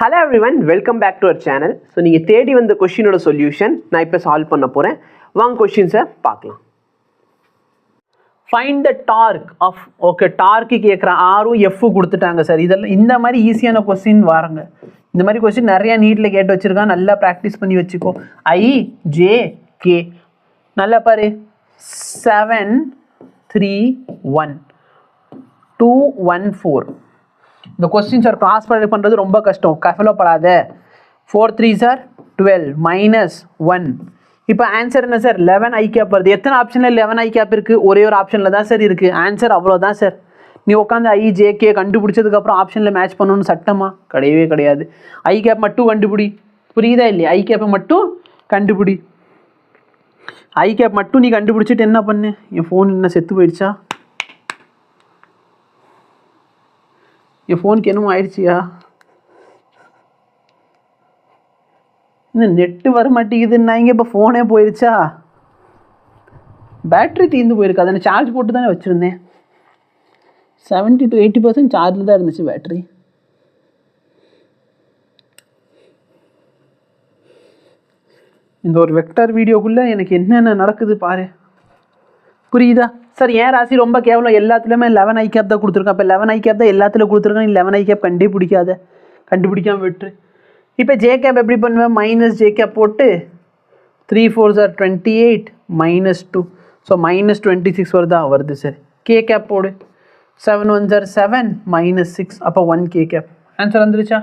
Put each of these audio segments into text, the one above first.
Hello everyone, welcome back to our channel. So நீங்கள் தேடி வந்த கொஸ்டினோட சொல்யூஷன் நான் இப்போ சால்வ் பண்ண போகிறேன். வாங்க கொஸ்டின்ஸை பார்க்கலாம். ஃபைண்ட் த டார்க் ஆஃப் டார்க்கு கேட்குற ஆரும் எஃப் கொடுத்துட்டாங்க சார். இதெல்லாம் இந்த மாதிரி ஈஸியான கொஸ்டின் வாருங்க. இந்த மாதிரி கொஸ்டின் நிறையா நீட்டில் கேட்டு வச்சுருக்கான். நல்லா ப்ராக்டிஸ் பண்ணி வச்சுக்கோ. IJK நல்லா பாரு. 7 3 1 2 1 4. இந்த கொஸ்டின் சார் கிராஸ் ப்ராடக்ட் பண்ணுறது ரொம்ப கஷ்டம், கவலைப்படாத. 4 3 சார் 12 -1. இப்போ ஆன்சர் என்ன சார்? 11 ஐ கேப் வருது. எத்தனை ஆப்ஷனில் 11 ஐ கேப் இருக்குது? ஒரே ஒரு ஆப்ஷனில் தான் சார் இருக்குது. ஆன்சர் அவ்வளோதான் சார். நீ உட்காந்து IJK கண்டுபிடிச்சதுக்கப்புறம் ஆப்ஷனில் மேட்ச் பண்ணணும்னு சட்டமா? கிடையவே கிடையாது. ஐ கேப் மட்டும் கண்டுபிடி. புரியுதா இல்லையா? ஐ கேப்பை மட்டும் கண்டுபிடி. ஐ கேப் மட்டும் நீ கண்டுபிடிச்சிட்டு என்ன பண்ணு? என் ஃபோன் என்ன செத்து போயிடுச்சா? என் ஃபோனுக்கு என்னமோ ஆயிடுச்சியா? இந்த நெட்டு வர மாட்டேங்குதுன்னா இங்கே இப்போ ஃபோனே போயிடுச்சா? பேட்ரி தீர்ந்து போயிருக்கு. அதை நான் சார்ஜ் போட்டு தானே வச்சுருந்தேன். 70 to 80% சார்ஜில் தான் இருந்துச்சு பேட்ரி. இந்த ஒரு வெக்டார் வீடியோக்குள்ளே எனக்கு என்னென்ன நடக்குது பாரு. புரியுதா சார்? ஏன் ராசி ரொம்ப கேவலம், எல்லாத்துலேயுமே 11 ஐ கேப் தான் கொடுத்துருக்கேன். அப்போ 11 ஐ கேப் தான் எல்லாத்துல கொடுத்துருக்கேன். 11 ஐ கேப் கண்டுபிடிக்காம விட்டுரு. இப்போ ஜே கேப் எப்படி பண்ணுவேன்? -J கேப் போட்டு 3 4s are 28 -2. ஸோ -26 வருது சார். கே கேப் போடு. 7 1s are 7 -6. அப்போ 1 கே கேப். ஆன்சர் வந்துருச்சா?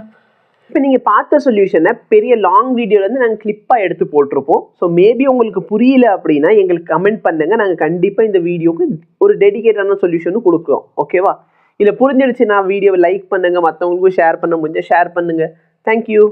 இப்போ நீங்கள் பார்த்த சொல்யூஷனை பெரிய லாங் வீடியோலேருந்து நாங்கள் கிளிப்பாக எடுத்து போட்டிருப்போம். ஸோ மேபி உங்களுக்கு புரியல அப்படின்னா எங்களுக்கு கமெண்ட் பண்ணுங்கள். நாங்கள் கண்டிப்பாக இந்த வீடியோக்கு ஒரு டெடிகேட்டான சொல்யூஷனும் கொடுக்குறோம். ஓகேவா? இல்லை புரிஞ்சிடுச்சு நான் வீடியோவை லைக் பண்ணுங்கள், மற்றவங்களுக்கும் ஷேர் பண்ண முடிஞ்சால் ஷேர் பண்ணுங்கள். தேங்க்யூ.